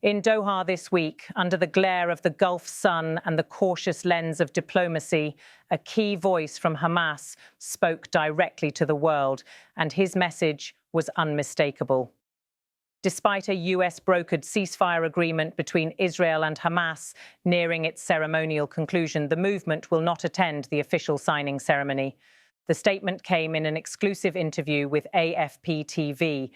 In Doha this week, under the glare of the Gulf sun and the cautious lens of diplomacy, a key voice from Hamas spoke directly to the world, and his message was unmistakable. Despite a US-brokered ceasefire agreement between Israel and Hamas nearing its ceremonial conclusion, the movement will not attend the official signing ceremony. The statement came in an exclusive interview with AFP TV.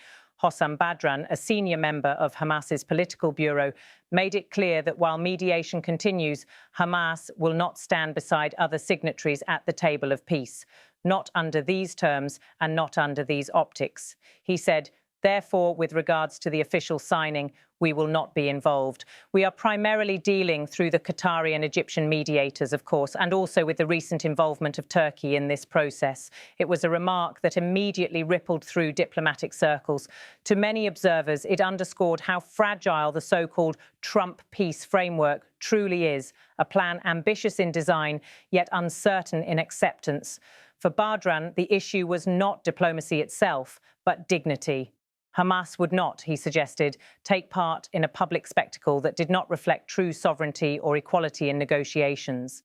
Hossam Badran, a senior member of Hamas's political bureau, made it clear that while mediation continues, Hamas will not stand beside other signatories at the table of peace, not under these terms and not under these optics. He said, therefore, with regards to the official signing, we will not be involved. We are primarily dealing through the Qatari and Egyptian mediators, of course, and also with the recent involvement of Turkey in this process. It was a remark that immediately rippled through diplomatic circles. To many observers, it underscored how fragile the so-called Trump peace framework truly is, a plan ambitious in design, yet uncertain in acceptance. For Badran, the issue was not diplomacy itself, but dignity. Hamas would not, he suggested, take part in a public spectacle that did not reflect true sovereignty or equality in negotiations.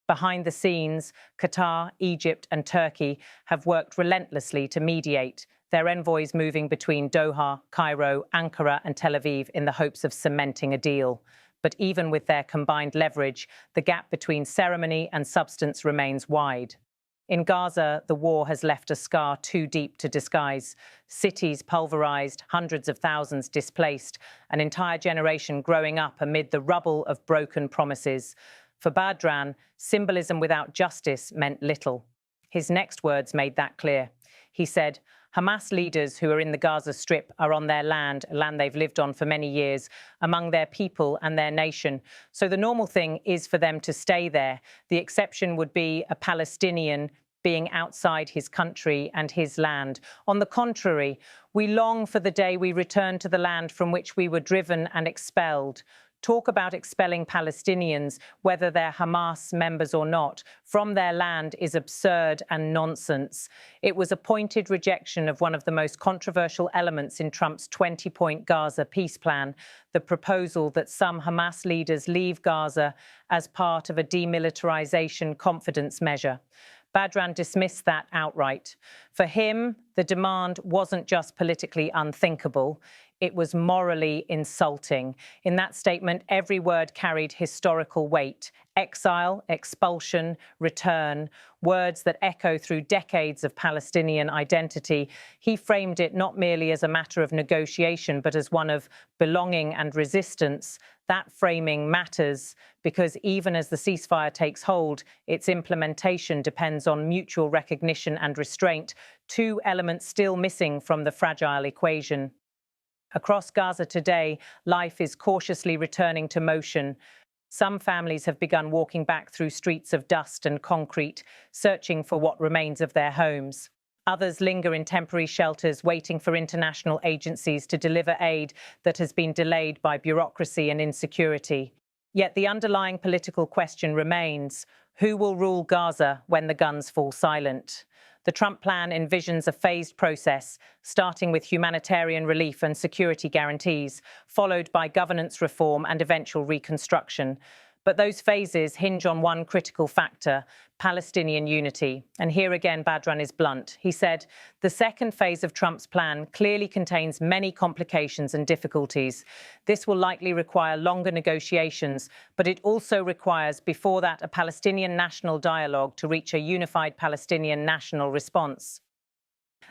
Behind the scenes, Qatar, Egypt and Turkey have worked relentlessly to mediate, their envoys moving between Doha, Cairo, Ankara and Tel Aviv in the hopes of cementing a deal. But even with their combined leverage, the gap between ceremony and substance remains wide. In Gaza, the war has left a scar too deep to disguise. Cities pulverized, hundreds of thousands displaced, an entire generation growing up amid the rubble of broken promises. For Badran, symbolism without justice meant little. His next words made that clear. He said, Hamas leaders who are in the Gaza Strip are on their land, a land they've lived on for many years, among their people and their nation. So the normal thing is for them to stay there. The exception would be a Palestinian being outside his country and his land. On the contrary, we long for the day we return to the land from which we were driven and expelled. Talk about expelling Palestinians, whether they're Hamas members or not, from their land is absurd and nonsense. It was a pointed rejection of one of the most controversial elements in Trump's 20-point Gaza peace plan, the proposal that some Hamas leaders leave Gaza as part of a demilitarization confidence measure. Badran dismissed that outright. For him, the demand wasn't just politically unthinkable, it was morally insulting. In that statement, every word carried historical weight. Exile, expulsion, return, words that echo through decades of Palestinian identity. He framed it not merely as a matter of negotiation, but as one of belonging and resistance. That framing matters because even as the ceasefire takes hold, its implementation depends on mutual recognition and restraint, two elements still missing from the fragile equation. Across Gaza today, life is cautiously returning to motion. Some families have begun walking back through streets of dust and concrete, searching for what remains of their homes. Others linger in temporary shelters, waiting for international agencies to deliver aid that has been delayed by bureaucracy and insecurity. Yet the underlying political question remains, who will rule Gaza when the guns fall silent? The Trump plan envisions a phased process, starting with humanitarian relief and security guarantees, followed by governance reform and eventual reconstruction. But those phases hinge on one critical factor, Palestinian unity. And here again, Badran is blunt. He said, the second phase of Trump's plan clearly contains many complications and difficulties. This will likely require longer negotiations, but it also requires, before that, a Palestinian national dialogue to reach a unified Palestinian national response.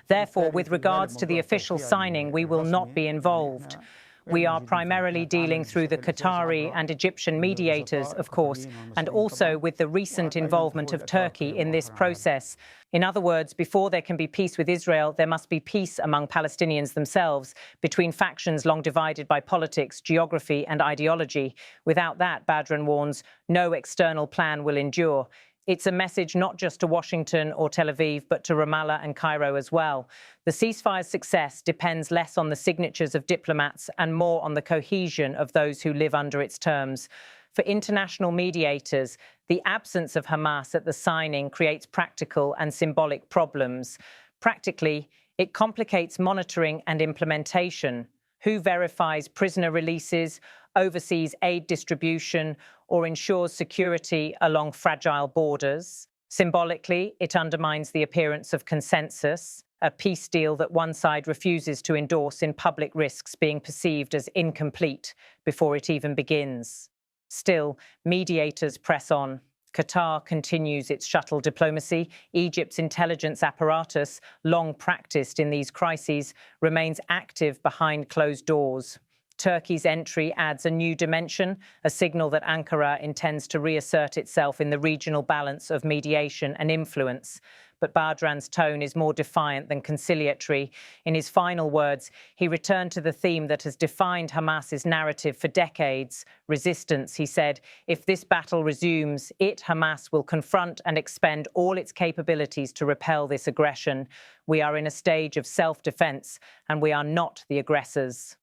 Therefore, with regards to the official signing, we will not be involved. We are primarily dealing through the Qatari and Egyptian mediators, of course, and also with the recent involvement of Turkey in this process. In other words, before there can be peace with Israel, there must be peace among Palestinians themselves, between factions long divided by politics, geography and ideology. Without that, Badran warns, no external plan will endure. It's a message not just to Washington or Tel Aviv, but to Ramallah and Cairo as well. The ceasefire's success depends less on the signatures of diplomats and more on the cohesion of those who live under its terms. For international mediators, the absence of Hamas at the signing creates practical and symbolic problems. Practically, it complicates monitoring and implementation. Who verifies prisoner releases, oversees aid distribution, or ensures security along fragile borders? Symbolically, it undermines the appearance of consensus. A peace deal that one side refuses to endorse in public risks being perceived as incomplete before it even begins. Still, mediators press on. Qatar continues its shuttle diplomacy. Egypt's intelligence apparatus, long practiced in these crises, remains active behind closed doors. Turkey's entry adds a new dimension, a signal that Ankara intends to reassert itself in the regional balance of mediation and influence. But Badran's tone is more defiant than conciliatory. In his final words, he returned to the theme that has defined Hamas's narrative for decades: resistance. He said, if this battle resumes, Hamas, will confront and expend all its capabilities to repel this aggression. We are in a stage of self-defense, and we are not the aggressors.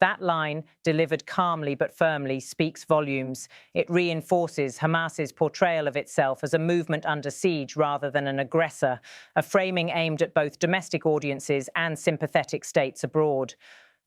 That line, delivered calmly but firmly, speaks volumes. It reinforces Hamas's portrayal of itself as a movement under siege rather than an aggressor, a framing aimed at both domestic audiences and sympathetic states abroad.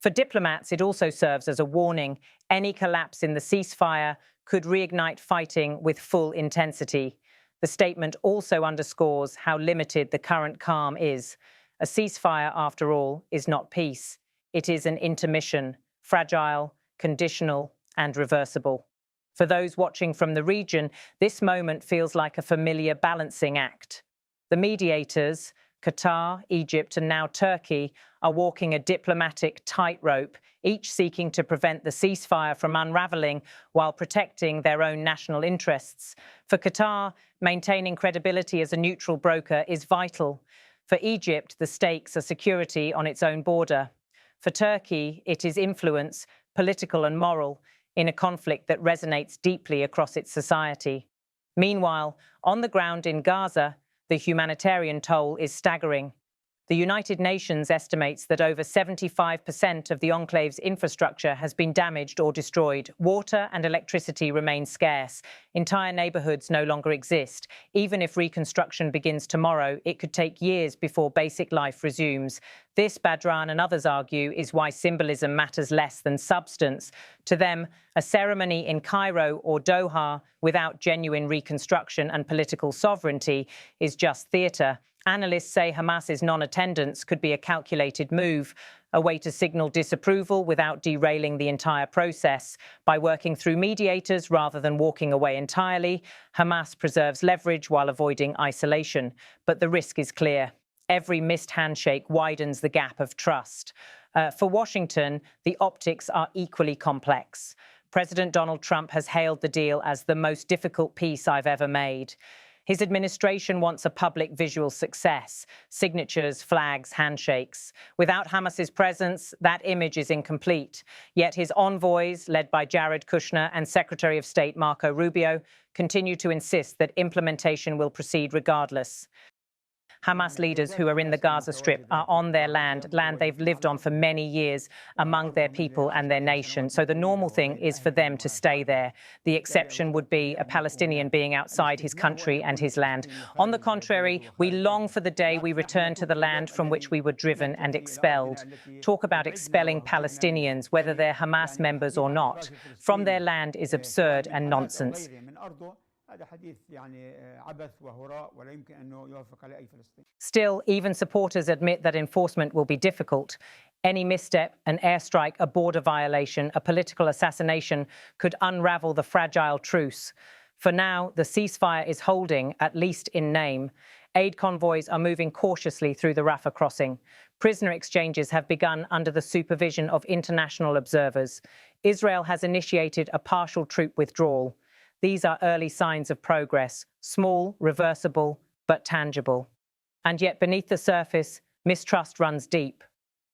For diplomats, it also serves as a warning. Any collapse in the ceasefire could reignite fighting with full intensity. The statement also underscores how limited the current calm is. A ceasefire, after all, is not peace. It is an intermission, fragile, conditional, and reversible. For those watching from the region, this moment feels like a familiar balancing act. The mediators, Qatar, Egypt, and now Turkey, are walking a diplomatic tightrope, each seeking to prevent the ceasefire from unraveling while protecting their own national interests. For Qatar, maintaining credibility as a neutral broker is vital. For Egypt, the stakes are security on its own border. For Turkey, it is influence, political and moral, in a conflict that resonates deeply across its society. Meanwhile, on the ground in Gaza, the humanitarian toll is staggering. The United Nations estimates that over 75% of the enclave's infrastructure has been damaged or destroyed. Water and electricity remain scarce. Entire neighborhoods no longer exist. Even if reconstruction begins tomorrow, it could take years before basic life resumes. This, Badran and others argue, is why symbolism matters less than substance. To them, a ceremony in Cairo or Doha without genuine reconstruction and political sovereignty is just theatre. Analysts say Hamas's non-attendance could be a calculated move, a way to signal disapproval without derailing the entire process. By working through mediators rather than walking away entirely, Hamas preserves leverage while avoiding isolation. But the risk is clear. Every missed handshake widens the gap of trust. For Washington, the optics are equally complex. President Donald Trump has hailed the deal as the most difficult peace I've ever made. His administration wants a public visual success: signatures, flags, handshakes. Without Hamas's presence, that image is incomplete. Yet his envoys, led by Jared Kushner and Secretary of State Marco Rubio, continue to insist that implementation will proceed regardless. Hamas leaders who are in the Gaza Strip are on their land they've lived on for many years, among their people and their nation. So the normal thing is for them to stay there. The exception would be a Palestinian being outside his country and his land. On the contrary, we long for the day we return to the land from which we were driven and expelled. Talk about expelling Palestinians, whether they're Hamas members or not, from their land is absurd and nonsense. Still, even supporters admit that enforcement will be difficult. Any misstep, an airstrike, a border violation, a political assassination could unravel the fragile truce. For now, the ceasefire is holding, at least in name. Aid convoys are moving cautiously through the Rafah crossing. Prisoner exchanges have begun under the supervision of international observers. Israel has initiated a partial troop withdrawal. These are early signs of progress, small, reversible, but tangible. And yet beneath the surface, mistrust runs deep.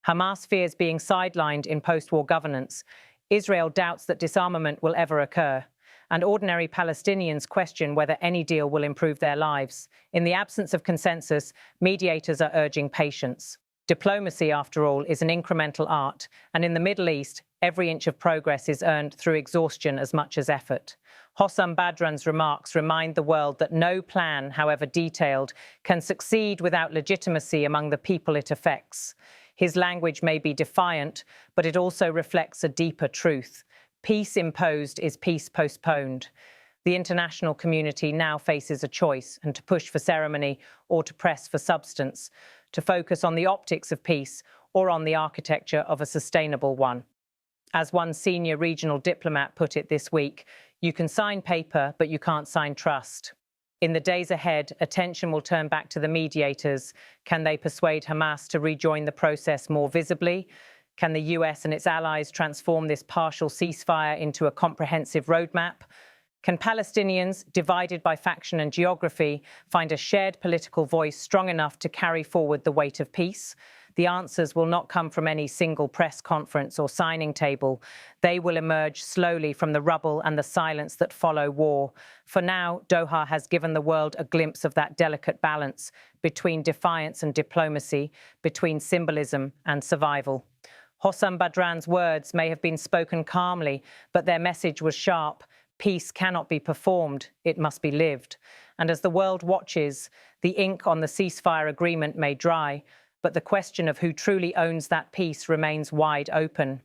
Hamas fears being sidelined in post-war governance. Israel doubts that disarmament will ever occur. And ordinary Palestinians question whether any deal will improve their lives. In the absence of consensus, mediators are urging patience. Diplomacy, after all, is an incremental art, and in the Middle East, every inch of progress is earned through exhaustion as much as effort. Hossam Badran's remarks remind the world that no plan, however detailed, can succeed without legitimacy among the people it affects. His language may be defiant, but it also reflects a deeper truth. Peace imposed is peace postponed. The international community now faces a choice, and to push for ceremony or to press for substance, to focus on the optics of peace or on the architecture of a sustainable one. As one senior regional diplomat put it this week, you can sign paper, but you can't sign trust. In the days ahead, attention will turn back to the mediators. Can they persuade Hamas to rejoin the process more visibly? Can the US and its allies transform this partial ceasefire into a comprehensive roadmap? Can Palestinians, divided by faction and geography, find a shared political voice strong enough to carry forward the weight of peace? The answers will not come from any single press conference or signing table. They will emerge slowly from the rubble and the silence that follow war. For now, Doha has given the world a glimpse of that delicate balance between defiance and diplomacy, between symbolism and survival. Hossam Badran's words may have been spoken calmly, but their message was sharp. Peace cannot be performed, it must be lived. And as the world watches, the ink on the ceasefire agreement may dry, but the question of who truly owns that peace remains wide open.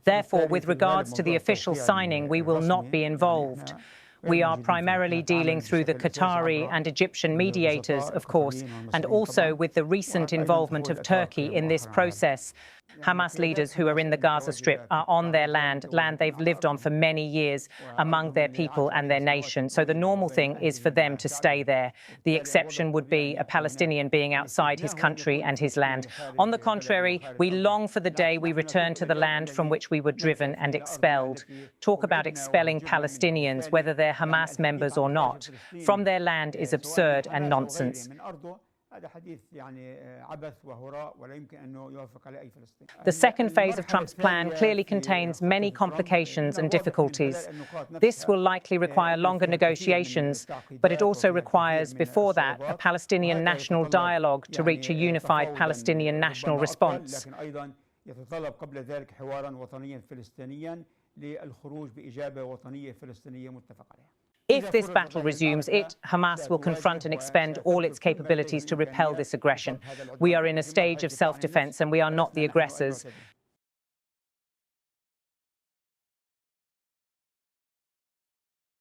Therefore, with regards to the official signing, we will not be involved. We are primarily dealing through the Qatari and Egyptian mediators, of course, and also with the recent involvement of Turkey in this process. Hamas leaders who are in the Gaza Strip are on their land they've lived on for many years, among their people and their nation. So the normal thing is for them to stay there. The exception would be a Palestinian being outside his country and his land. On the contrary, we long for the day we return to the land from which we were driven and expelled. Talk about expelling Palestinians, whether they're Hamas members or not, from their land is absurd and nonsense. The second phase of Trump's plan clearly contains many complications and difficulties. This will likely require longer negotiations, but it also requires, before that, a Palestinian national dialogue to reach a unified Palestinian national response. If this battle resumes, Hamas will confront and expend all its capabilities to repel this aggression. We are in a stage of self-defense and we are not the aggressors.